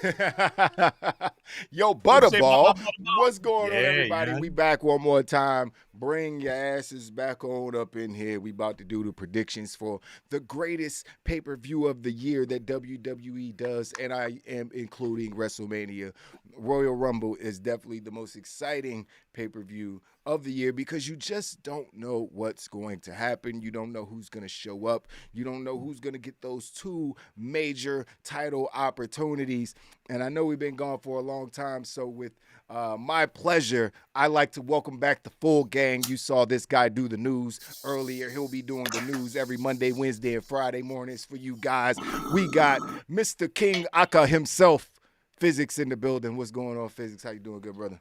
Yo, What you say about my Butterball, Butterball? what's going on, Yeah, everybody? yeah. We back one more time. Bring your asses back on up in here. We about to do the predictions for the greatest pay-per-view of the year that WWE does, and I am including WrestleMania. Royal Rumble is definitely the most exciting pay-per-view of the year because you just don't know what's going to happen. You don't know who's going to show up. You don't know who's going to get those two major title opportunities. And I know we've been gone for a long time, so with my pleasure, I like to welcome back the full gang. You saw this guy do the news earlier. He'll be doing the news every Monday, Wednesday, and Friday mornings for you guys. We got Mr. King Aka himself, Physics in the building. What's going on, Physics? How you doing, good brother?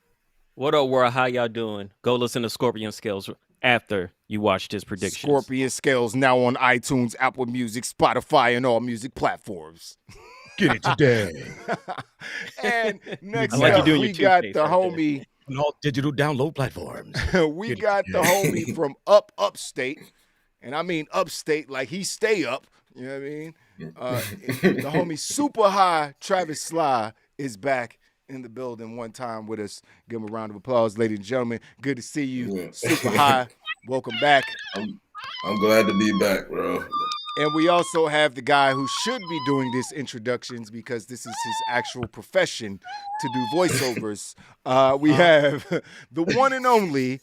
What up, world? How y'all doing? Go listen to Scorpion Scales after you watched his predictions. Scorpion Scales now on iTunes, Apple Music, Spotify, and all music platforms. Get it today. And next like you up, doing we your got toothpaste the right there. homie. On all digital download platforms. We got the homie from upstate, and I mean upstate like he stay up. You know what I mean? The homie Super High Travis Sly is back in the building one time with us. Give him a round of applause, ladies and gentlemen. Good to see you, Yeah. Super High. Welcome back. I'm glad to be back, bro. And we also have the guy who should be doing these introductions because this is his actual profession to do voiceovers. We have the one and only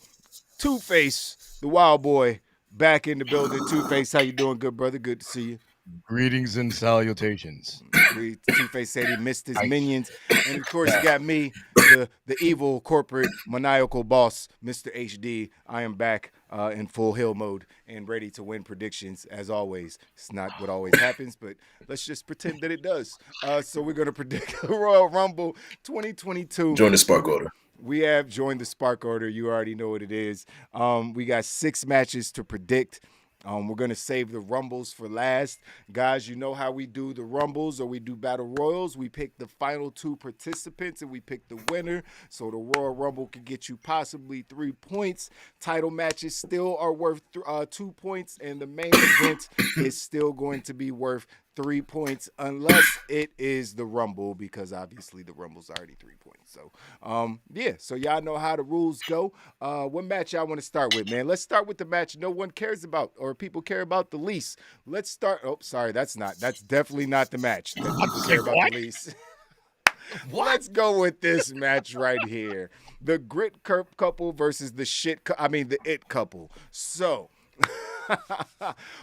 Two-Face, the wild boy, back in the building. Two-Face, how you doing, good brother? Good to see you. Greetings and salutations. Two-Face said he missed his minions. And of course, you got me, the evil corporate maniacal boss, Mr. HD. I am back in full hill mode and ready to win predictions as always. It's not what always happens, but let's just pretend that it does. So we're going to predict Royal Rumble 2022. Join the Spark Order. We have joined the Spark Order. You already know what it is. We got 6 matches to predict. We're going to save the Rumbles for last. Guys, you know how we do the Rumbles or we do Battle Royals. We pick the final 2 participants and we pick the winner. So the Royal Rumble can get you possibly 3 points. Title matches still are worth 2 points, and the main event is still going to be worth 3 points unless it is the Rumble, because obviously the Rumble's already 3 points. So, yeah, so y'all know how the rules go. What match y'all want to start with, man? Let's start with the match no one cares about or people care about the least. Let's start. Oh, sorry, that's definitely not the match that people care about the least. Let's go with this match right here. The Grit couple versus the the It couple. So,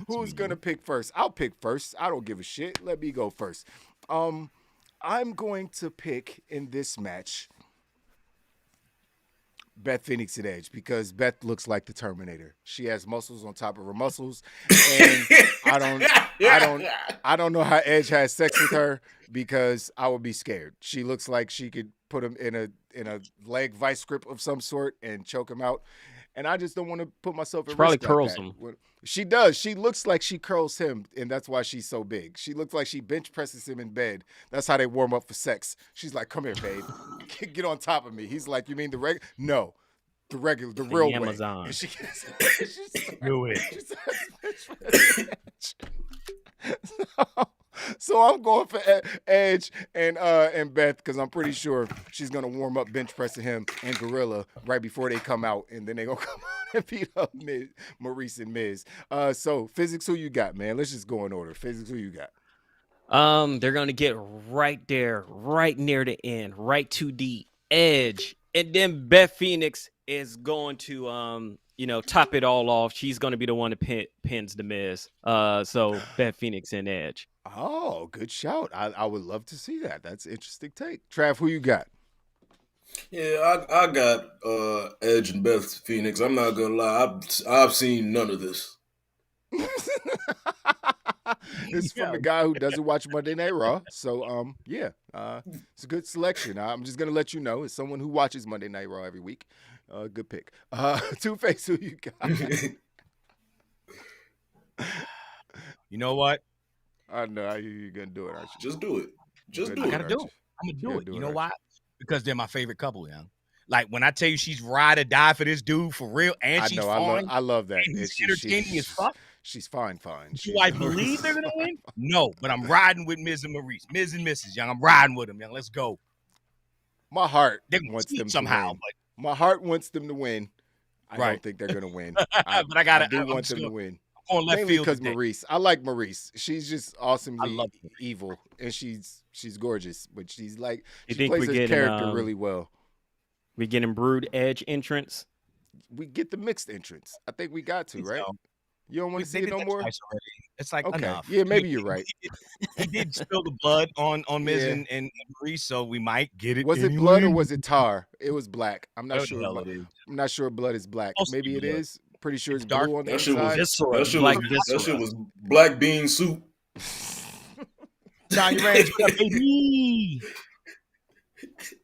who's gonna pick first? I'll pick first. I don't give a shit. Let me go first. I'm going to pick in this match Beth Phoenix at Edge because Beth looks like the Terminator. She has muscles on top of her muscles, and I don't know how Edge has sex with her because I would be scared. She looks like she could put him in a leg vice grip of some sort and choke him out. And I just don't want to put myself at Probably risk like curls that. him. She does. She looks like she curls him, and that's why she's so big. She looks like she bench presses him in bed. That's how they warm up for sex. She's like, "Come here, babe. Get on top of me." He's like, "You mean the regular?" No, the real Amazon. way. And she Do it. So I'm going for Edge and Beth because I'm pretty sure she's gonna warm up bench pressing him and Gorilla right before they come out, and then they gonna come out and beat up Maurice and Miz. So Physics, who you got, man? Let's just go in order. Physics, who you got? They're gonna get right there, right near the end, right to the edge, and then Beth Phoenix is going to top it all off. She's gonna be the one that pins the Miz. So Beth Phoenix and Edge. Oh, good shout. I would love to see that. That's an interesting take. Trav, who you got? Yeah, I got Edge and Beth Phoenix. I'm not gonna lie, I've seen none of this. It's from the guy who doesn't watch Monday Night Raw. So, yeah, it's a good selection. I'm just gonna let you know, as someone who watches Monday Night Raw every week, good pick. Two-Face, who you got? You know what? I know you're gonna do it, aren't you? Just do it. Just do I it. gotta do it. I'm gonna do it. You know it. why? Because they're my favorite couple, young. Like when I tell you she's ride or die for this dude for real, and she's fine. I love that. And he's entertaining as fuck. She's fine. Do I believe they're gonna win? No, but I'm riding with Miz and Maurice. Miz and Mrs. Young. I'm riding with them, young. Let's go. My heart They're gonna wants cheat them somehow, to win. My heart wants them to win. I Right. don't think they're gonna win. but I do I'm want just them to gonna, win. I'm going left Mainly field because today. Maurice. I like Maurice. She's just awesomely love Maurice. evil, and she's gorgeous. But she's like You she think plays we're her getting, character really well. We getting Brood Edge entrance? We get the mixed entrance. I think we got to, right? So, You don't want to see it no more? Twice already. It's like Okay. enough. Yeah, maybe you're right. He did spill the blood on Miz Yeah. and Maurice, so we might get it. Was it anyway. blood or was it tar? It was black. I'm not What the sure. hell it is. I'm not sure blood is black. Supposed to Maybe be it blood. is. Pretty sure It's it's dark. blue on the That shit was inside. Viscera, that shit black was viscera. that shit was black bean soup. Tanya Rand's baby.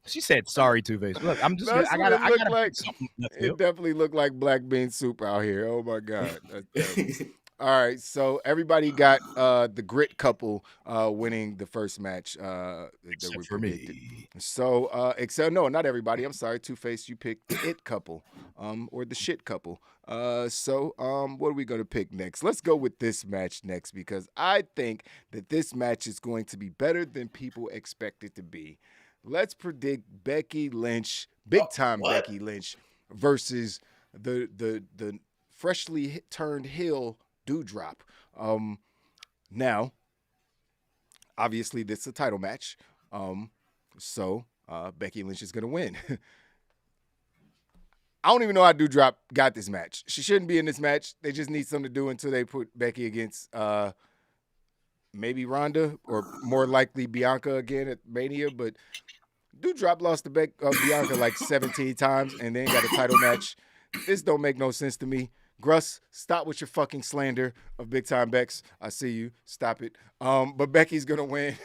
She said sorry, Two-Face. Look, I'm just That's I what gotta it looked pick like. something left It field. definitely looked like black bean soup out here. Oh my god. That's terrible. All right, so everybody got the grit couple winning the first match that Except we for predicted. me. So except no, not everybody. I'm sorry, Two-Face, you picked the it couple, or the shit couple. So what are we gonna pick next? Let's go with this match next because I think that this match is going to be better than people expect it to be. Let's predict Becky Lynch, big time what? Becky Lynch versus the freshly turned heel Doudrop. Now, obviously, this is a title match. So Becky Lynch is gonna win. I don't even know how Doudrop got this match. She shouldn't be in this match. They just need something to do until they put Becky against maybe Ronda or more likely Bianca again at Mania. But Doudrop lost to Bianca like 17 times and then got a title match. This don't make no sense to me. Gruss, stop with your fucking slander of Big Time Bex. I see you. Stop it. But Becky's gonna win.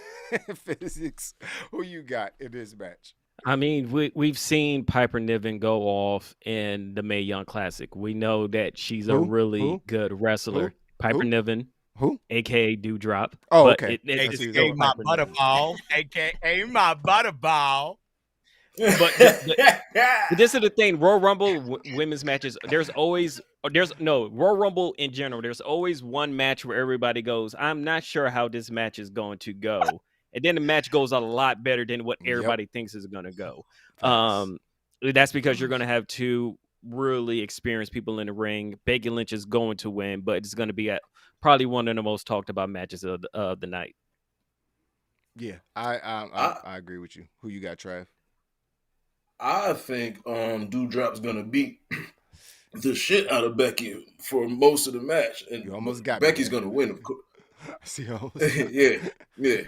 Physics. Who you got in this match? I mean, we've seen Piper Niven go off in the Mae Young Classic. We know that she's a Who? really Who? good wrestler. Who? Piper Who? Who? Who? aka Doudrop. Oh, But okay. Hey, I see this you. ain't my Piper Niven. butterball, aka my butterball. But this is the thing. Royal Rumble women's matches. Royal Rumble in general. There's always one match where everybody goes, "I'm not sure how this match is going to go," and then the match goes a lot better than what everybody thinks is going to go. That's because you're going to have two really experienced people in the ring. Becky Lynch is going to win, but it's going to be probably one of the most talked about matches of the night. Yeah, I agree with you. Who you got, Trav? I think Doudrop's gonna beat the shit out of Becky for most of the match, and You almost got me Becky's there. gonna win, of course. See, how yeah. You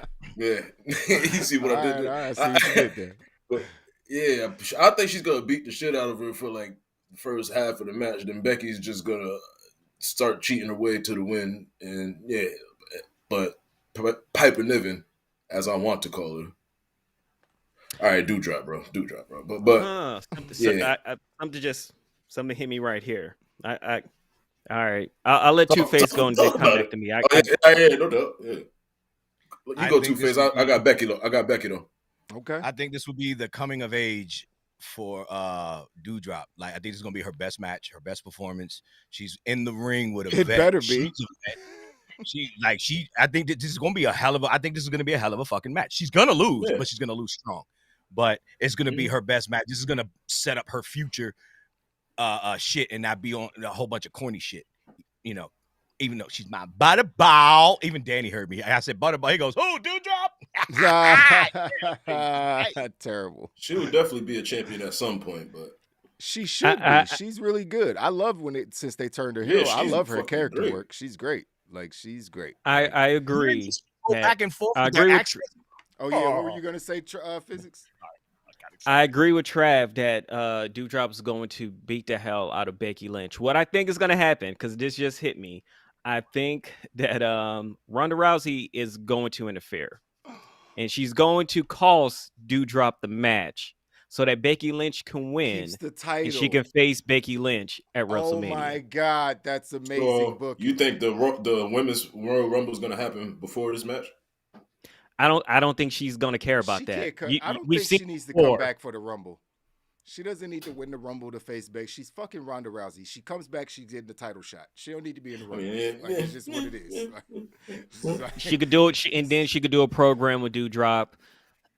see what I did all there? right, I see what you did there. But yeah, I think she's gonna beat the shit out of her for like the first half of the match. Then Becky's just gonna start cheating her way to the win, and yeah, but Piper Niven, as I want to call her. All right, Doudrop, bro. But Something hit me right here. All right. I'll let Two-Face go and then come back to me. Yeah, no doubt. Yeah. You I go think Two-Face. this would I got Becky though. Okay. I think this would be the coming of age for Doudrop. Like, I think this is gonna be her best match, her best performance. She's in the ring with a It vet. better be. She's a vet. I think that this is gonna be a hell of a fucking match. She's gonna lose, Yeah. but she's gonna lose strong. But it's gonna be her best match. This is gonna set up her future shit and not be on a whole bunch of corny shit. You know, even though she's my butterball. Even Danny heard me. I said butterball. He goes, "Oh, Doudrop." Terrible. She would definitely be a champion at some point, but She should be. She's really good. I love since they turned her heel. I she's love her fucking character great. work. She's great. Like, she's great. I agree. Just go that- back and forth. I with agree their with accents. Oh yeah, what were you gonna say, Physics? I agree with Trav that Doudrop is going to beat the hell out of Becky Lynch. What I think is going to happen, because this just hit me, I think that Ronda Rousey is going to interfere, and she's going to cost Doudrop the match so that Becky Lynch can win, Keeps the title. and she can face Becky Lynch at WrestleMania. Oh my God, that's amazing booking. You think the women's Royal Rumble is going to happen before this match? I don't think she's going to care about She that. can't I don't We've think seen she needs to before. come back for the Rumble. She doesn't need to win the Rumble to face Becky. She's fucking Ronda Rousey. She comes back, she did the title shot. She don't need to be in the Rumble. Like, it's just what it is. Like, She could do it, and then she could do a program with Dewdrop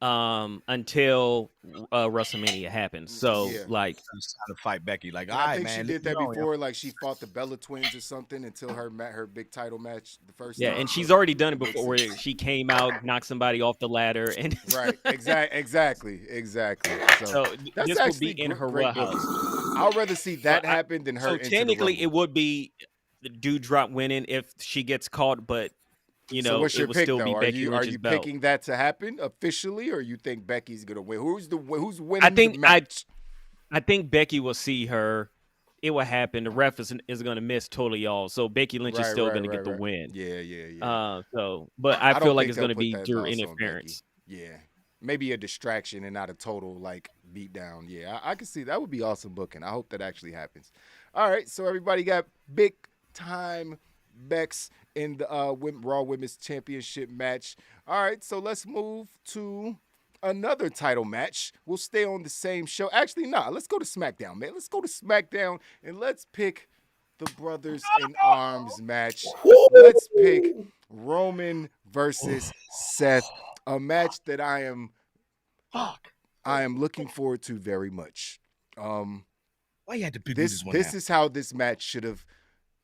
until WrestleMania happens. So Yeah. like, Just trying to fight Becky. Like, and all I right, think man. she did that you know, before. Like she fought the Bella Twins or something until her big title match the first yeah, time. and she's already done it before, where she came out, knocked somebody off the ladder, and Right, exactly. So so that's this will actually be in her great wheelhouse. booking. I'd rather see that happen than her. So into technically, the it Rumble. would be the Dewdrop winning if she gets caught, but you So know, what's it your will pick still though? be Are Becky you Lynch's belt. picking that to happen officially, or you think Becky's gonna win? Who's winning I think the match? I think Becky will see her. It will happen. The ref is going to miss totally all. So Becky Lynch is still going to get the win. Yeah. But I I don't feel like think it's they'll going to put be that through loss on interference. Becky. Yeah, maybe a distraction and not a total like beat down. Yeah, I can see that would be awesome booking. I hope that actually happens. All right, so everybody got big time Bex in the Raw Women's Championship match. All right, so let's move to another title match. We'll stay on the same show. Actually, let's go to SmackDown, man. Let's go to SmackDown and let's pick the Brothers in Arms match. Let's pick Roman versus Seth, a match that I am looking forward to very much. Why you had to do This this one now? is how this match should have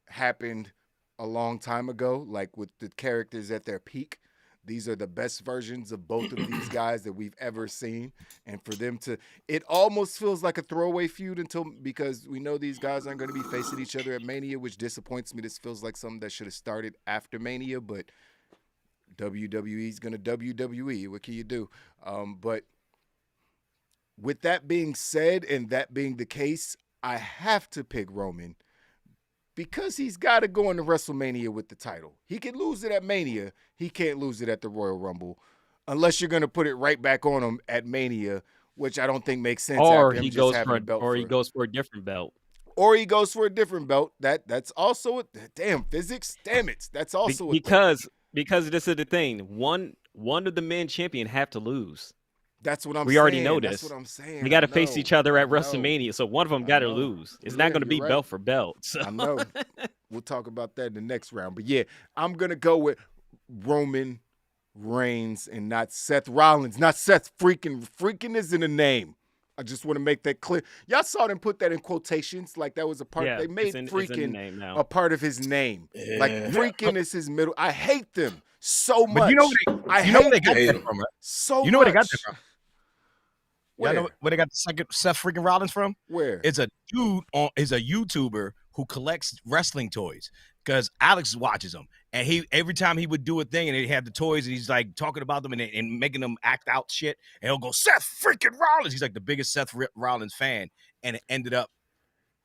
happened a long time ago, like with the characters at their peak. These are the best versions of both of these guys that we've ever seen. And for them to, it almost feels like a throwaway feud because we know these guys aren't going to be facing each other at Mania, which disappoints me. This feels like something that should have started after Mania, but WWE's going to WWE. What can you do? But with that being said, and that being the case, I have to pick Roman because he's got to go into WrestleMania with the title. He can lose it at Mania. He can't lose it at the Royal Rumble unless you're going to put it right back on him at Mania, which I don't think makes sense. Or after him he just goes having for a belt he goes for a different belt. Or he goes for a different belt. That's also damn physics. Damn it. That's also because this is the thing. One of the men champion have to lose. That's what I'm saying. We already know That's this. what I'm saying. They got to I face know. each other at I know. WrestleMania, so one of them got to know. lose. It's Yeah, not going to be you're right. belt for belt. So. I know. We'll talk about that in the next round. But yeah, I'm going to go with Roman Reigns and not Seth Rollins. Not Seth freaking. Freaking is in the name. I just want to make that clear. Y'all saw them put that in quotations like that was a part. Yeah, they made it's in the freaking name now. a part of his name. Yeah. Like freaking is his middle. I hate them so much. But you know I you know where they hate got them that them. from, right? so You know where they got much. that from? Where? Y'all know where they got the second Seth freaking Rollins from? Where? It's a dude is a YouTuber who collects wrestling toys because Alex watches them, and he every time he would do a thing and he had the toys and he's like talking about them and making them act out shit, and he'll go Seth freaking Rollins. He's like the biggest Seth Rollins fan, and it ended up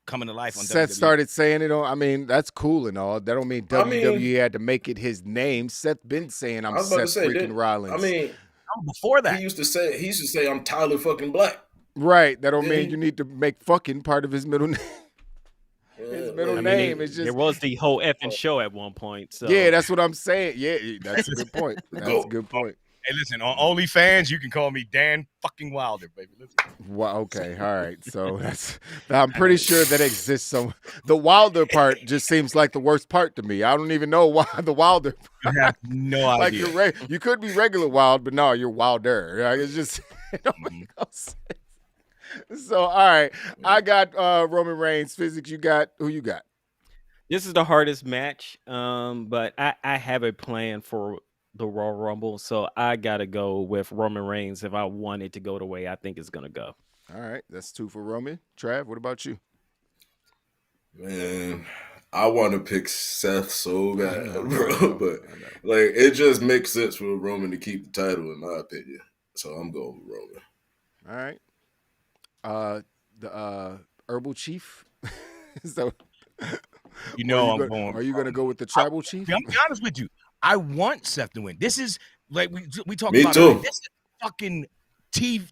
coming to life on Seth WWE. started saying it on. I mean, that's cool and all. That don't mean WWE had to make it his name. Seth been saying I'm I was about Seth to say, freaking Rollins. I mean, Before that, he used to say I'm Tyler fucking Black. right. That don't Yeah, mean he- you need to make fucking part of his middle name. His middle name is just. There was the whole effing show at one point. So Yeah, that's what I'm saying. Yeah, that's a good point. That's a good point. hey, listen, on OnlyFans, you can call me Dan fucking Wilder, baby. Listen. Well, okay, all right. So I'm pretty sure that exists. So the Wilder part just seems like the worst part to me. I don't even know why the Wilder. You have no Like idea. you could be regular wild, but no, you're wilder. Like, it's just it don't make no sense. So all right, I got Roman Reigns. Physics, you got who you got? this is the hardest match. But I have a plan for the Royal Rumble, so I gotta go with Roman Reigns if I want it to go the way I think it's gonna go. All right, that's 2 for Roman. Trav, what about you? Man, I want to pick Seth so bad, I know, bro. But I know. like, it just makes sense for Roman to keep the title, in my opinion. So I'm going with Roman. All right. The Herbal Chief. So You know are I'm you going. Are you gonna go with the Tribal Chief? I'm be honest with you. I want Seth to win. This is like we talk Me about. too. This is fucking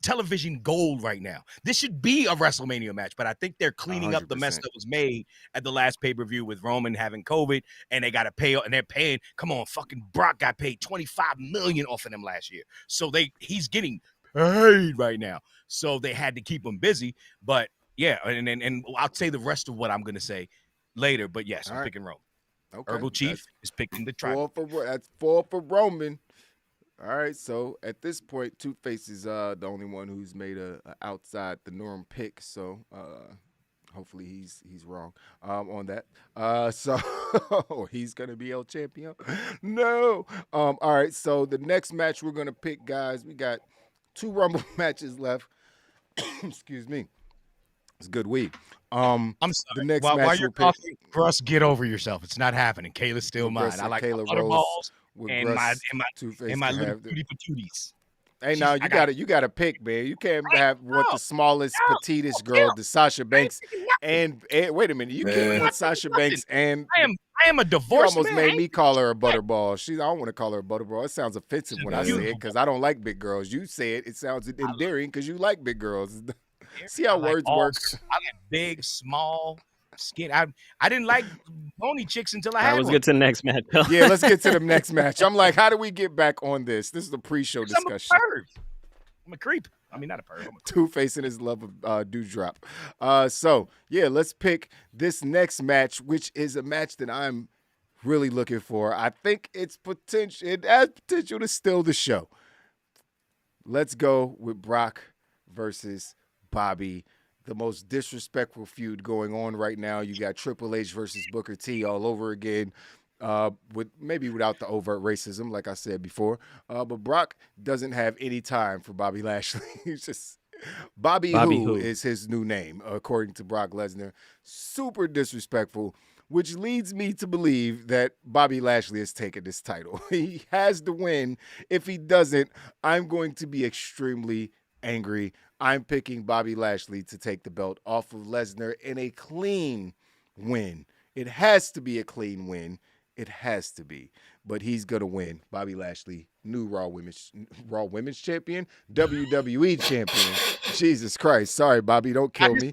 television gold right now. This should be a WrestleMania match, but I think they're cleaning up the mess 100%. that was made at the last pay-per-view with Roman having COVID, and they got to pay, and they're paying. Come on, fucking Brock got paid $25 million off of them last year, so he's getting paid right now. So they had to keep him busy. But yeah, and I'll say the rest of what I'm gonna say later. But yes, All I'm right. picking Roman. Okay. Herbal Chief is picking the tribal. That's 4 for Roman. All right, so at this point, Two-Face is the only one who's made a outside the norm pick. So hopefully he's wrong on that. So or he's gonna be El Champion. No. All right, so the next match we're gonna pick, guys. We got 2 Rumble matches left. Excuse me. It's good weed. I'm sorry. The next while match you're we'll pick talking, Russ, get over yourself. It's not happening. Kayla's still with mine. Russ I and like Kayla my Rose butterballs with and Russ, my Two-Face and my can little have. cutie patooties. Hey, now you got to pick, man. You can't have want the smallest, petitest girl, the Sasha Banks, and wait a minute, you can't Man. want Sasha Banks and I am a you divorced almost man. made me call her a butterball. I don't want to call her a butterball. It sounds offensive when I say beautiful. it because I don't like big girls. You say it sounds endearing because you like big girls. See I how like words all- work. I like big, small, skin. I didn't like bony chicks until I All had right, let's one. get to the next match. Yeah, let's get to the next match. I'm like, how do we get back on this? This is the pre-show 'Cause I'm a discussion. perv. I'm a creep. I mean, not a perv. I'm a Two-Face and his love of Dewdrop. So, yeah, let's pick this next match, which is a match that I'm really looking for. I think it has potential to steal the show. Let's go with Brock versus Bobby. The most disrespectful feud going on right now. You got Triple H versus Booker T all over again. Without the overt racism, like I said before. But Brock doesn't have any time for Bobby Lashley. He's just Bobby Who is his new name, according to Brock Lesnar. Super disrespectful, which leads me to believe that Bobby Lashley has taken this title. He has to win. If he doesn't, I'm going to be extremely angry. I'm picking Bobby Lashley to take the belt off of Lesnar in a clean win. It has to be a clean win. It has to be. But he's going to win. Bobby Lashley, new Raw Women's Champion, WWE Champion. Jesus Christ. Sorry, Bobby. Don't kill me.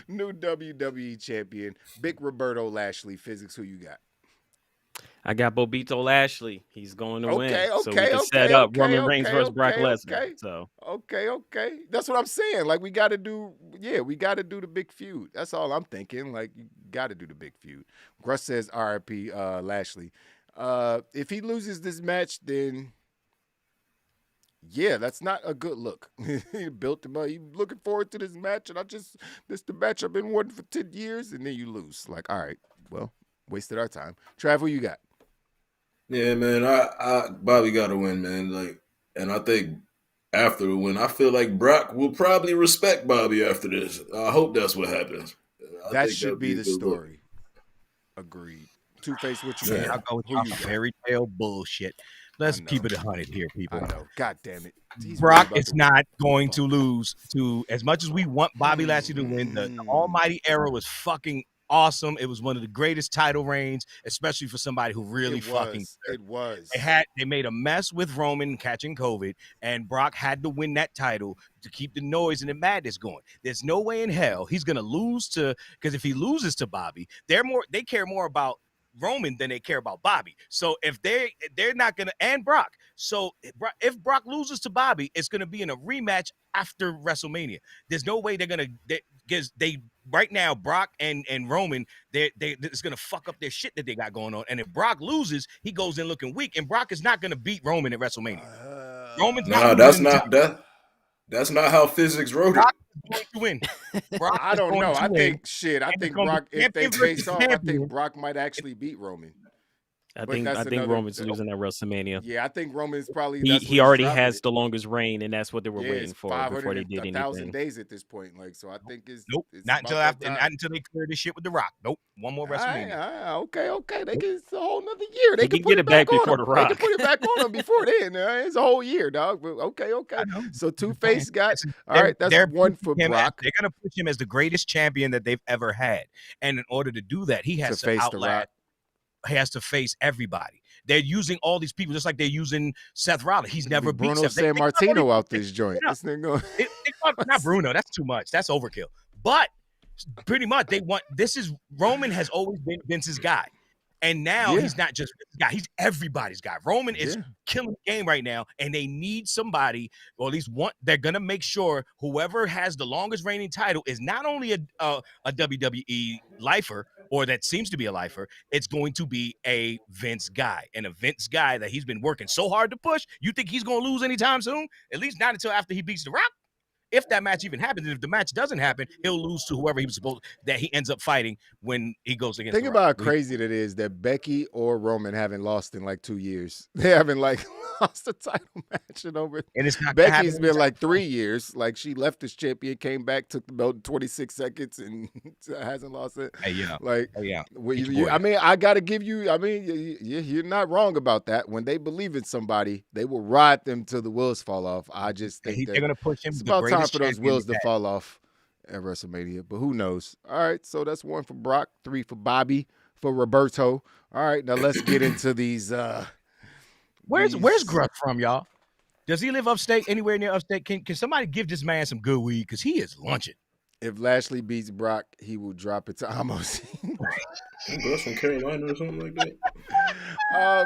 New WWE Champion. Big Roberto Lashley. Physics, who you got? I got Bobito Lashley. He's going to win. So we Okay, can set up Roman Reigns versus Brock Lesnar. So Okay. That's what I'm saying. Like we got to do the big feud. That's all I'm thinking. Like you got to do the big feud. Russ says R.I.P. Lashley. If he loses this match, then yeah, that's not a good look. You built him up. You looking forward to this match, and this is the match I've been wanting for 10 years, and then you lose. Like, all right, well, wasted our time. Trav, who you got? Yeah, man, I Bobby got to win, man. Like, and I think after the win, I feel like Brock will probably respect Bobby after this. I hope that's what happens. That should be the story. Agreed. Two-Face, what you Yeah, I'll got? go with Who y'all you for got? fairy tale bullshit. Let's I know. keep it 100 here, people. I know. God damn it. He's Brock worried is about not going to lose to, as much as we want Bobby Lashley to win, the Almighty era was fucking awesome. It was one of the greatest title reigns, especially for somebody who really It was. They made a mess with Roman catching COVID, and Brock had to win that title to keep the noise and the madness going. There's no way in hell he's gonna lose to, because if he loses to Bobby, they care more about Roman than they care about Bobby. So if they're not gonna, and Brock. So if Brock loses to Bobby, it's gonna be in a rematch after WrestleMania. There's no way they're gonna, because they right now Brock and Roman, it's gonna fuck up their shit that they got going on. And if Brock loses, he goes in looking weak, and Brock is not gonna beat Roman at WrestleMania. Roman's not losing. That's not how physics wrote it. Brock is going to win. Brock I don't know. I think And Brock, if they champion face versus off, I champion. think Brock might actually beat Roman. I But think that's another- Roman's losing at WrestleMania. Yeah, I think Roman's probably He already has the longest reign, and that's what they were waiting it's for before they did 1,000 anything. days at this point. Like, so I think it's Nope, it's not about until that after, time. not until they clear this shit with The Rock. Nope, one more WrestleMania. Okay. They can, it's a whole nother year. They They can can put get it it back back on before him. The They Rock. can put it back on him before then. It's a whole year, dog. But okay. I know. So Two-Face got all They're- right. That's they're one for pushing him Brock they're gonna push him as the greatest champion that they've ever had, and in order to do that, he to has to face the outlast. Rock. He has to face everybody. They're using all these people just like they're using Seth Rollins. He's never beat Bruno Seth. San Martino out this joint. This nigga. Not Bruno. That's too much. That's overkill. But pretty much Roman has always been Vince's guy. And now Yeah. he's not just his guy, he's everybody's guy. Roman is Yeah. killing the game right now, and they need somebody, or at least one. They're gonna make sure whoever has the longest reigning title is not only a WWE lifer, or that seems to be a lifer. It's going to be a Vince guy, and a Vince guy that he's been working so hard to push. You think he's gonna lose anytime soon? At least not until after he beats The Rock. If that match even happens, and if the match doesn't happen, he'll lose to whoever he was supposed that he ends up fighting when he goes against. Think The about how Rock. crazy that is that Becky or Roman haven't lost in like 2 years. They haven't like lost a title match in over. And it's not gonna Becky's happen been anytime like soon. 3 years. Like she left as champion, came back, took the belt in 26 seconds, and hasn't lost it. Hey, yeah. Like, Oh, yeah. well, Get your boy. I mean, I got to give you. I mean, you're not wrong about that. When they believe in somebody, they will ride them till the wheels fall off. I just think They're gonna push him. it's The about time greatest for those champion wheels to they've had. fall off at WrestleMania, but who knows? All right, so that's 1 for Brock, 3 for Bobby, for Roberto. All right, now let's get into these. Where's these- Gruff from, y'all? Does he live upstate? Anywhere near upstate? Can somebody give this man some good weed? Because he is lunching. If Lashley beats Brock, he will drop it to Amos. That's from Carolina or something like that. Oh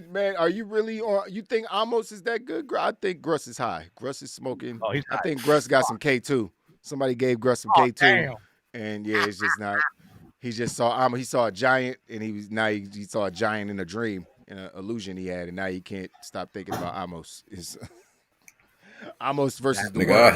man, are you really on? You think Amos is that good? I think Gruss is high. Gruss is smoking. Oh, he's I high. think Gruss got some K2. Somebody gave Gruss some Oh, K2, damn. and yeah, it's just not. He just saw Amos. He saw a giant, and he saw a giant in a dream, in an illusion he had, and now he can't stop thinking about Amos. It's Amos versus the Nigga, world.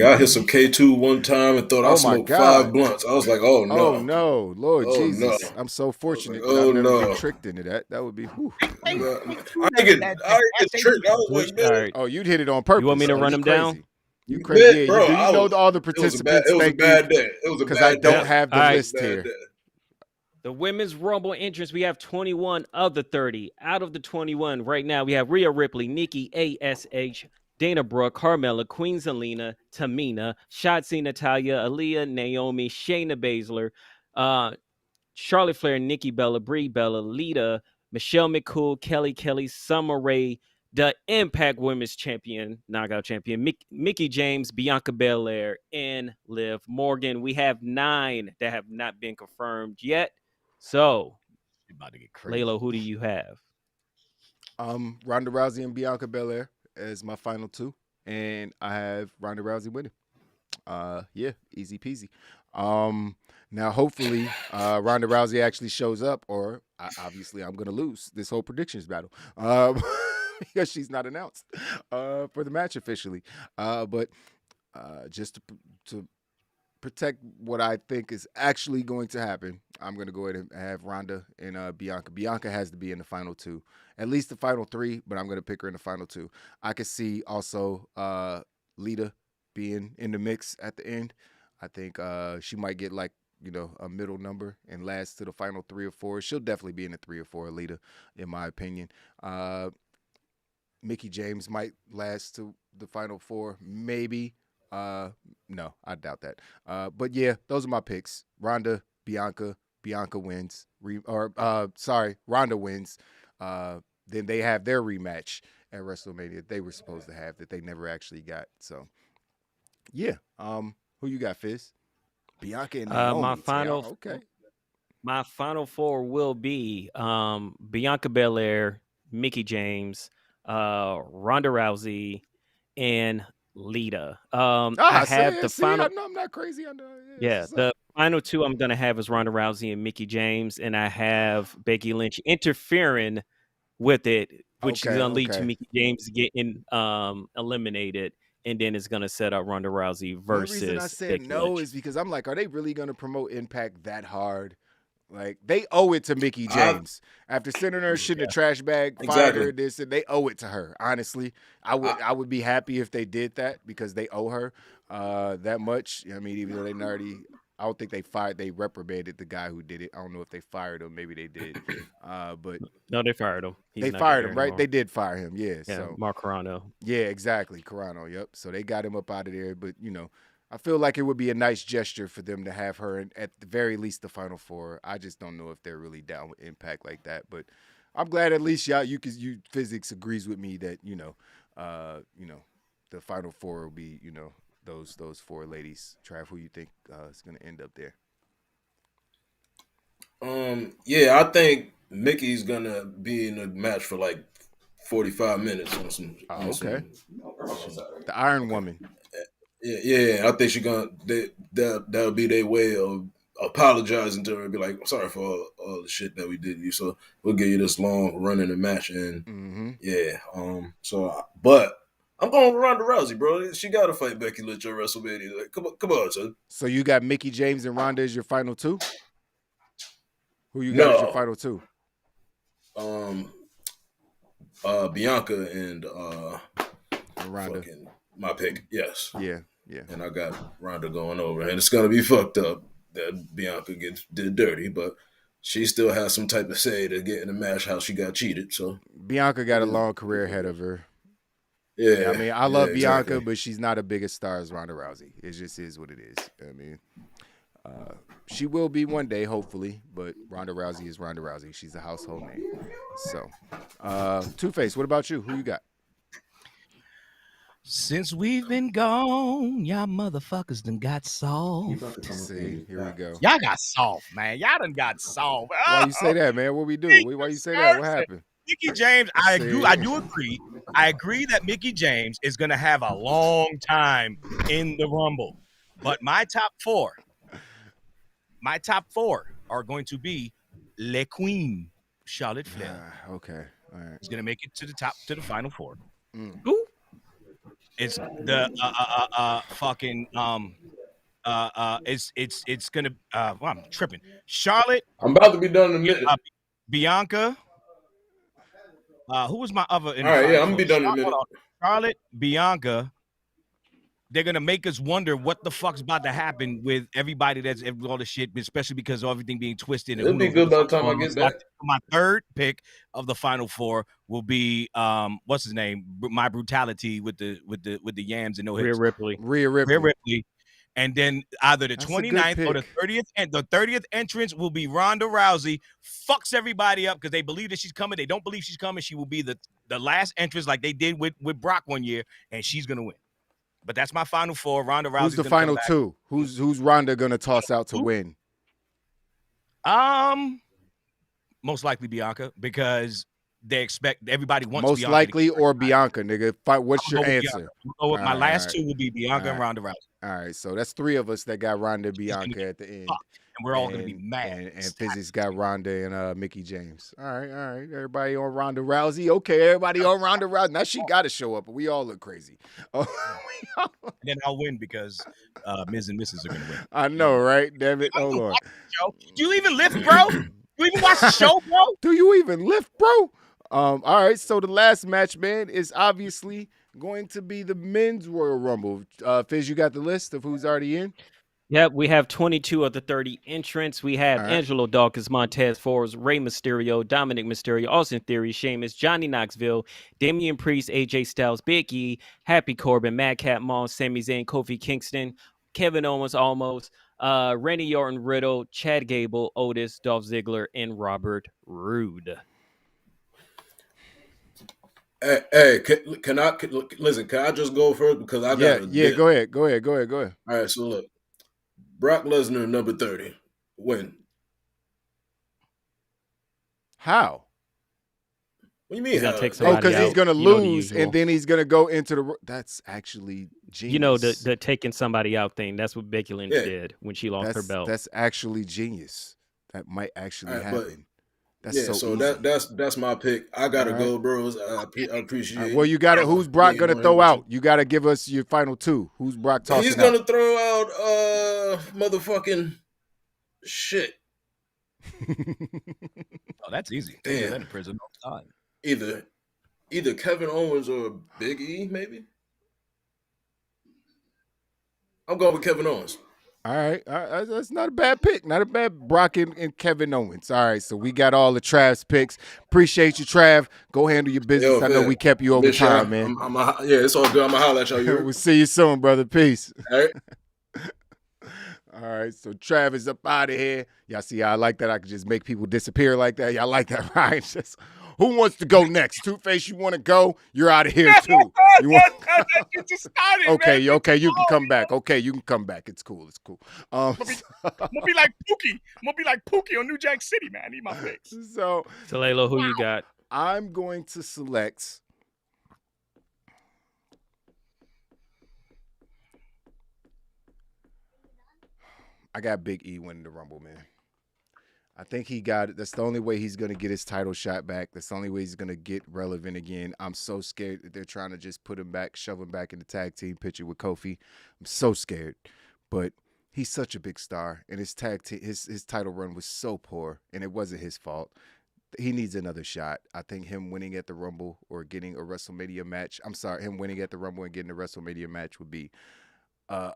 I hit some K2 one time and thought Oh I my smoked God. 5 blunts. I was like, oh no. Oh no, Lord Oh, Jesus! no. I'm so fortunate like, that oh, I've never been no. tricked into that. That would be. Whew. I ain't get tricked. I was Which, like, man, all right. Oh, you'd hit it on purpose. You want me to Oh, run you them crazy. down? You crazy? Yeah, bro, do you know all the participants? It was a Thank bad you, day. It was a because I bad don't day. have the All right. list Bad here. day. The women's Rumble entrance, we have 21 of the 30. Out of the 21, right now, we have Rhea Ripley, Nikki ASH, Dana Brooke, Carmella, Queen Zelina, Tamina, Shotzi, Natalya, Aaliyah, Naomi, Shayna Baszler, Charlotte Flair, Nikki Bella, Brie Bella, Lita, Michelle McCool, Kelly, Summer Rae, the Impact Women's Champion, Knockout Champion, Mickie James, Bianca Belair, and Liv Morgan. We have 9 that have not been confirmed yet. So, It's about to get crazy. Layla, who do you have? Ronda Rousey and Bianca Belair as my final 2, and I have Ronda Rousey winning. Yeah, easy peasy. Now hopefully Ronda Rousey actually shows up, or obviously I'm gonna lose this whole predictions battle because she's not announced for the match officially. But just to protect what I think is actually going to happen, I'm going to go ahead and have Ronda and Bianca. Bianca has to be in the final 2, at least the final 3, but I'm going to pick her in the final 2. I could see also Lita being in the mix at the end. I think she might get like, a middle number and last to the final 3 or 4. She'll definitely be in the 3 or 4, Lita, in my opinion. Mickie James might last to the final 4, maybe. No, I doubt that. But yeah, those are my picks. Ronda, Bianca wins. Ronda wins. Then they have their rematch at WrestleMania they were supposed to have that they never actually got. So yeah. Who you got, Fizz? Bianca and Naomi. My final 4 will be Bianca Belair, Mickie James, Ronda Rousey, and Lita. I have the final. I'm not crazy. I know. Yeah, the final 2 I'm gonna have is Ronda Rousey and Mickie James, and I have Becky Lynch interfering with it, which is gonna lead to Mickie James getting eliminated, and then it's gonna set up Ronda Rousey versus. The reason I said Becky no Lynch. is because I'm like, are they really gonna promote Impact that hard? Like they owe it to Mickie James after sending her shit in a trash bag, fired her this, and they owe it to her. Honestly, I would be happy if they did that because they owe her that much. I mean, even though they already, I don't think they reprimanded the guy who did it. I don't know if they fired him. Maybe they did, but no, they fired him. They fired him, right? They did fire him. Yeah. So Mark Carrano. Yeah, exactly, Carrano. Yep. So they got him up out of there, but I feel like it would be a nice gesture for them to have her in, at the very least, the Final 4. I just don't know if they're really down with Impact like that. But I'm glad at least you physics agrees with me that the Final 4 will be those 4 ladies. Trav, who you think is going to end up there? Yeah, I think Mickey's gonna be in the match for like 45 minutes on some Oh, on okay. some The Iron Woman. yeah, I think she gonna that'll be their way of apologizing to her and be like, sorry for all the shit that we did to you. So we'll give you this long run in the match and Mm-hmm. yeah. But I'm going with Ronda Rousey, bro. She gotta fight Becky Lynch at WrestleMania. Like, come on, son. So you got Mickey James and Ronda as your final two? Who you got as your No. final two? Um Bianca and Ronda. fucking my pick, yes. Yeah. And I got Ronda going over. And it's gonna be fucked up that Bianca did dirty, but she still has some type of say to get in the match how she got cheated. So Bianca got a long career ahead of her. yeah, I mean, I love Bianca, exactly. but she's not a big a star as Ronda Rousey. It just is what it is. I mean, she will be one day, hopefully, but Ronda Rousey is Ronda Rousey. She's a household name. So, Two-Face, what about you? Who you got? Since we've been gone, y'all motherfuckers done got soft. See, here we go. Y'all got soft, man. Y'all done got soft. Why you say that, man? What we do? Why you say that? What happened? Mickey James, I See? do agree. I agree that Mickey James is going to have a long time in the Rumble. But my top four are going to be Le Queen, Charlotte Flair. Okay, all right. Is going to make it to the final four. Who? It's the fucking it's gonna well, I'm tripping. Charlotte, I'm about to be done in a minute. Bianca. Who was my other? All right, yeah, I'm gonna be done in a minute. Charlotte, Bianca. They're gonna make us wonder what the fuck's about to happen with everybody that's all the shit, especially because of everything being twisted. It'll be good by the time I get back. My third pick of the final four will be what's his name? My Brutality with the yams and no hips. Rhea Ripley. And then either the That's a 29th good or the pick. 30th, and the 30th entrance will be Ronda Rousey. Fucks everybody up because they believe that she's coming. They don't believe she's coming. She will be the last entrance like they did with Brock one year, and she's gonna win. But that's my final four. Ronda Rousey. Who's the final two? Who's Ronda gonna toss out to win? Most likely Bianca because they expect everybody wants Most Bianca likely or Bianca, nigga. What's your answer? My last two will be Bianca and Ronda Rousey. All right, so that's three of us that got Ronda and Bianca at the end. And we're all going to be mad. And Physics got Ronda and Mickey James. All right. Everybody on Ronda Rousey. Okay, everybody on Ronda Rousey. Now she got to show up, but we all look crazy. And then I'll win because Ms. and Mrs. are going to win. I know, right? Damn it. Hold on. Do you even lift, bro? You even watch the show, bro? Do you even lift, bro? All right, so the last match, man, is obviously going to be the men's Royal Rumble. Fizz, you got the list of who's already in? Yep, we have 22 of the 30 entrants. We have Angelo Dawkins, Montez Ford, Rey Mysterio, Dominic Mysterio, Austin Theory, Sheamus, Johnny Knoxville, Damian Priest, AJ Styles, Big E, Happy Corbin, Madcap Moss, Sami Zayn, Kofi Kingston, Kevin Owens, almost, Randy Orton, Riddle, Chad Gable, Otis, Dolph Ziggler, and Robert Roode. Hey, can I listen? Can I just go first because I got Go ahead. All right, so look, Brock Lesnar number 30 win. How? What do you mean? Because he's gonna lose and then he's gonna go into the. That's actually genius. You know the taking somebody out thing. That's what Becky Lynch did when she lost her belt. That's actually genius. That might actually happen. So that's my pick. I gotta go, bros. I appreciate it. Well, you got it. Who's Brock gonna throw out? You gotta give us your final two. Who's Brock tossing out? He's gonna throw out motherfucking shit. Oh, that's easy. Damn. In prison all the time. Either Kevin Owens or Big E, maybe. I'm going with Kevin Owens. All right. That's not a bad pick. Not a bad Brock and Kevin Owens. All right, so we got all the Trav's picks. Appreciate you, Trav. Go handle your business. I know we kept you over time, man. It's all good. I'm going to holler at y'all. We'll see you soon, brother. Peace. All right. All right, so Trav is up out of here. Y'all see how I like that? I can just make people disappear like that. Y'all like that, right? Who wants to go next? Two-Face, you want to go? You're out of here, too. You want? That shit just started, Okay, man. okay, you can come back. Okay, you can come back. It's cool. It's cool. I'm gonna be like Pookie. I'm gonna be like Pookie on New Jack City, man. I need my fix. So Laylo, who you got? I'm going to select. I got Big E winning the Rumble, man. I think he got it. That's the only way he's going to get his title shot back. That's the only way he's going to get relevant again. I'm so scared that they're trying to just put him back, shove him back in the tag team picture with Kofi. I'm so scared. But he's such a big star, and his his title run was so poor, and it wasn't his fault. He needs another shot. I think him winning at the Rumble or getting a WrestleMania match. I'm sorry, him winning at the Rumble and getting a WrestleMania match would be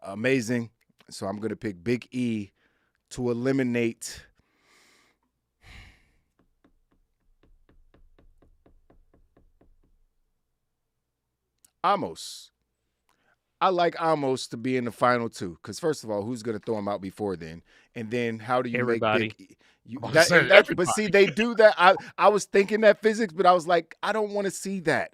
amazing. So I'm going to pick Big E to eliminate Amos. I like Amos to be in the final two because first of all, who's going to throw him out before then? And then how do you Everybody. make Big E? But see, they do that. I was thinking that physics, but I was like, I don't want to see that.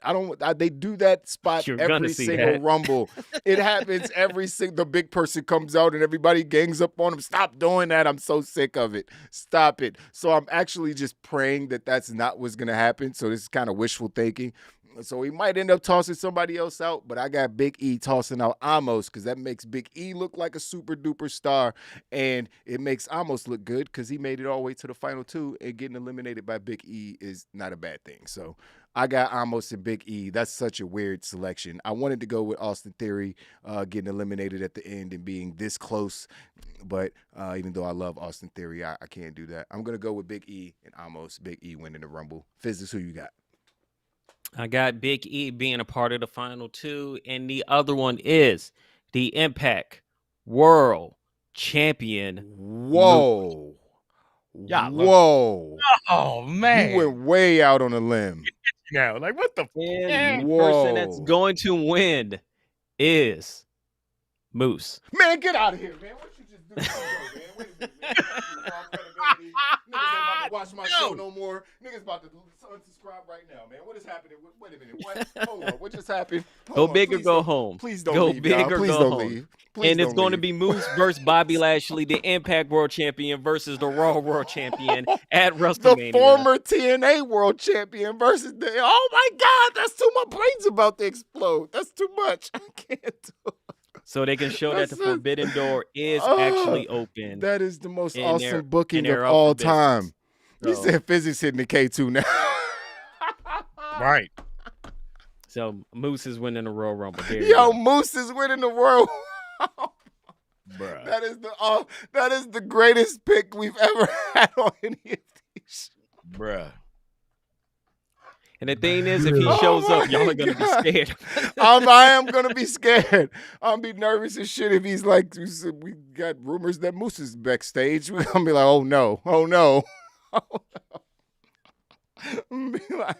They do that spot You're gonna every see single that. Rumble. It happens every single. The big person comes out and everybody gangs up on him. Stop doing that. I'm so sick of it. Stop it. So I'm actually just praying that that's not what's gonna happen. So this is kind of wishful thinking. So he might end up tossing somebody else out, but I got Big E tossing out Amos because that makes Big E look like a super duper star, and it makes Amos look good because he made it all the way to the final two, and getting eliminated by Big E is not a bad thing. So I got Amos and Big E. That's such a weird selection. I wanted to go with Austin Theory getting eliminated at the end and being this close, but even though I love Austin Theory, I can't do that. I'm going to go with Big E and Amos. Big E winning the Rumble. Physics, who you got? I got Big E being a part of the final two, and the other one is the Impact World Champion. Whoa. Yeah, look. Whoa. Oh man. You went way out on a limb. Now, like what the And the Whoa. person that's going to win is Moose. Man, get out of here, man. What you just do? Man? Wait a minute, man. Niggas ain't about to watch my show no more. Niggas about to unsubscribe right now, man. What is happening? Wait a minute. What? Hold on. What just happened? Go big or go home. Please don't Go leave, big y'all. or Please go don't home. leave. Please And it's don't going to leave. be Moose versus Bobby Lashley, the Impact World Champion versus the Raw World Champion at WrestleMania. The former TNA World Champion versus the. Oh my God, that's too much. Brains about to explode. That's too much. I can't do it. So they can show that the That's Forbidden Door is Oh, actually open. That is the most And they're- awesome booking and of they're up all for business. time. You So- said physics hitting the K2 now. right. So Moose is winning the Royal Rumble. There you Yo, go. Moose is winning the world. Bruh. That is the greatest pick we've ever had on any of these. Bruh. And the thing is, if he Oh shows up, my y'all are gonna God. be scared. I am gonna be scared. I'm be nervous as shit if he's like, we got rumors that Moose is backstage. We're gonna be like, oh no, oh no, oh no. I'm be like,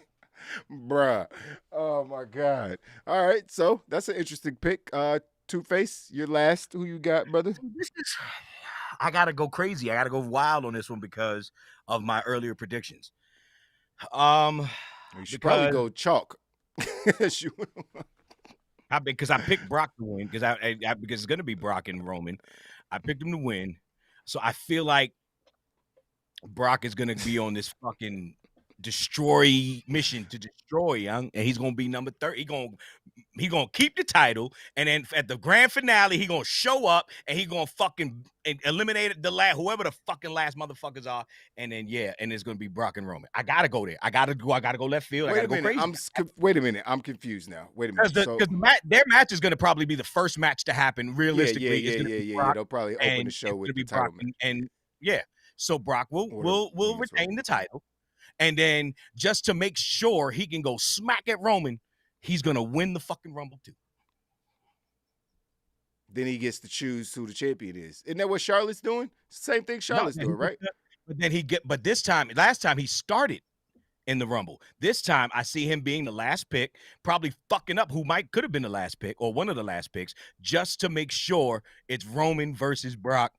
bruh. Oh my God. All right, so that's an interesting pick. Two-Face, your last. Who you got, brother? I gotta go crazy. I gotta go wild on this one because of my earlier predictions. You should probably Because- go chalk. Because I picked Brock to win because because it's gonna be Brock and Roman. I picked him to win, so I feel like Brock is gonna be on this fucking mission to destroy Young, and he's gonna be number 30. He gonna keep the title, and then at the grand finale, he gonna show up and he gonna fucking eliminate the last whoever the fucking last motherfuckers are, and then and it's gonna be Brock and Roman. I gotta go there. I gotta go left field. I Wait gotta a go minute. crazy. Wait a minute. I'm confused now. Wait a minute. Because their match is going to probably be the first match to happen. Realistically, it's gonna be yeah. Brock, They'll probably and open the show it's with gonna be the title Brock match. and yeah. So Brock will Or the will women's retain Rumble. the title, and then just to make sure he can go smack at Roman, he's gonna win the fucking Rumble too. Then he gets to choose who the champion is. Isn't that what Charlotte's doing? Same thing Charlotte's No, doing, right? But then last time he started in the Rumble. This time I see him being the last pick, probably fucking up who could have been the last pick or one of the last picks, just to make sure it's Roman versus Brock,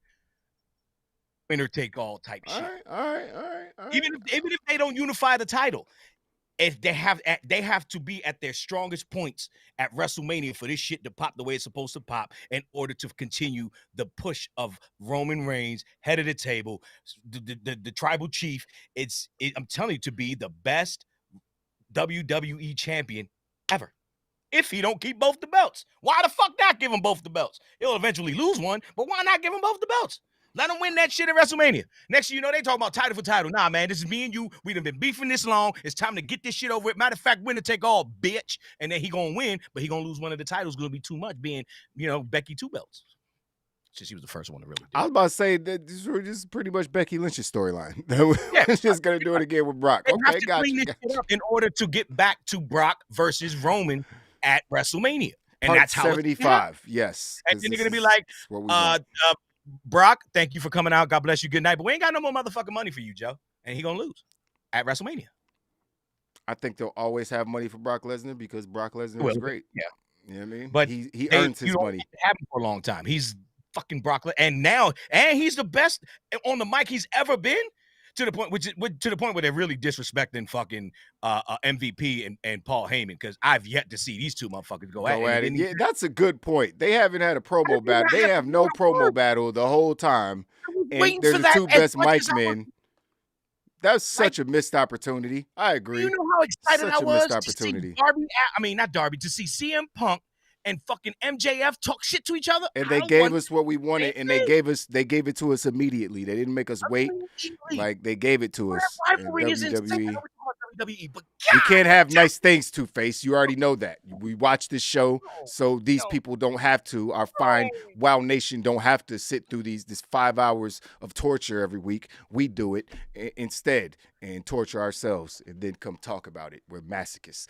winner take all type shit. All right. Even if they don't unify the title, if they have to be at their strongest points at WrestleMania for this shit to pop the way it's supposed to pop in order to continue the push of Roman Reigns, head of the table, the tribal chief. I'm telling you, to be the best WWE champion ever. If he don't keep both the belts, why the fuck not give him both the belts? He'll eventually lose one, but why not give him both the belts? Let him win that shit at WrestleMania. Next thing you know, they talk about title for title. Nah, man, this is me and you. We done been beefing this long. It's time to get this shit over with. Matter of fact, winner take all, bitch. And then he gonna win, but he gonna lose one of the titles. Gonna be too much, being, Becky 2 belts. Since she was the first one to really do it. I was about to say that this is pretty much Becky Lynch's storyline. We're just gonna do it again with Brock. They have Okay, to gotcha. clean this shit up in order to get back to Brock versus Roman at WrestleMania. And Part that's how 75. Yes. And then you're gonna be like, what we want. Brock, thank you for coming out. God bless you. Good night. But we ain't got no more motherfucking money for you, Joe. And he gonna lose at WrestleMania. I think they'll always have money for Brock Lesnar because Brock Lesnar is great. Yeah. You know what I mean? But he earns his money. Have him for a long time. He's fucking Brock Lesnar. And he's the best on the mic he's ever been. To the point, where they're really disrespecting fucking MVP and Paul Heyman, because I've yet to see these two motherfuckers go at it. Yeah, that's a good point. They haven't had a promo battle. They have no promo battle the whole time, and they're the two best mic men. That's such a missed opportunity. I agree. You know how excited Such I was to see to see CM Punk and fucking MJF talk shit to each other. And they gave us what we wanted, and they gave it to us immediately. They didn't make us wait. Like, they gave it to us. Rivalry is insane. WWE, but we can't have nice things, Two-Face. You already know that. We watch this show, so these people don't have to. Our fine WoW Nation don't have to sit through this 5 hours of torture every week. We do it instead and torture ourselves, and then come talk about it. We're masochists.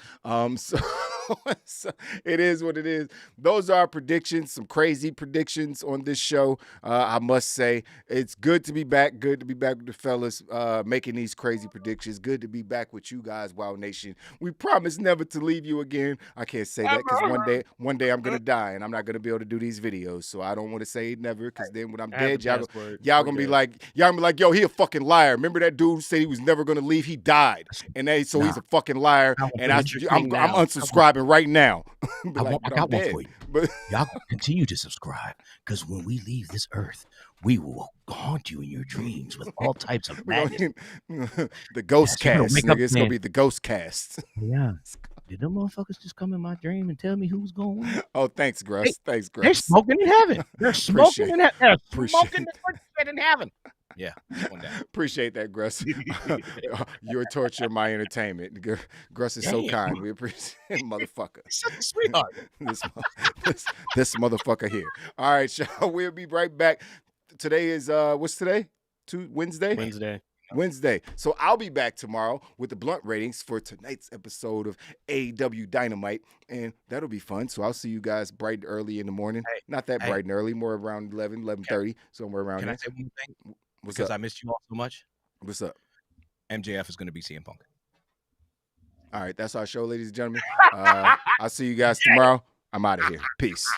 So it is what it is. Those are our predictions, some crazy predictions on this show. I must say, it's good to be back. Good to be back with the fellas making these crazy predictions. Good to be back with you guys, WoW Nation. We promise never to leave you again. I can't say that because one day I'm gonna die and I'm not gonna be able to do these videos. So I don't want to say never, because then when I'm dead, y'all gonna be like, yo, he a fucking liar. Remember that dude who said he was never gonna leave? He died, and he's a fucking liar. And I'm unsubscribing right now. I got one for you. But y'all continue to subscribe, because when we leave this earth, we will haunt you in your dreams with all types of madness. The ghost cast, nigga. It's gonna be the ghost cast. Yeah. Did them motherfuckers just come in my dream and tell me who's going to win? Oh, thanks, Gruss. Thanks, Gruss. They're smoking in heaven. They're smoking in heaven. They're smoking in heaven. Yeah. Appreciate that, Gruss. Your torture, my entertainment. Gruss is so kind. We appreciate it, motherfucker. He's such a sweetheart. This motherfucker here. All right, y'all. We'll be right back. Today is what's today? Wednesday. So I'll be back tomorrow with the blunt ratings for tonight's episode of AEW Dynamite, and that'll be fun. So I'll see you guys bright and early in the morning. Not that bright and early, more around 11:30, somewhere around there. Can I say one thing? Because I missed you all so much. What's up? MJF is going to be CM Punk. All right, that's our show, ladies and gentlemen. I'll see you guys tomorrow. I'm out of here. Peace.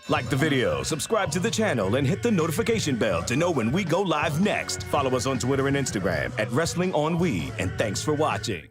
Like the video, subscribe to the channel, and hit the notification bell to know when we go live next. Follow us on Twitter and Instagram @WrestlingOnWe, and thanks for watching.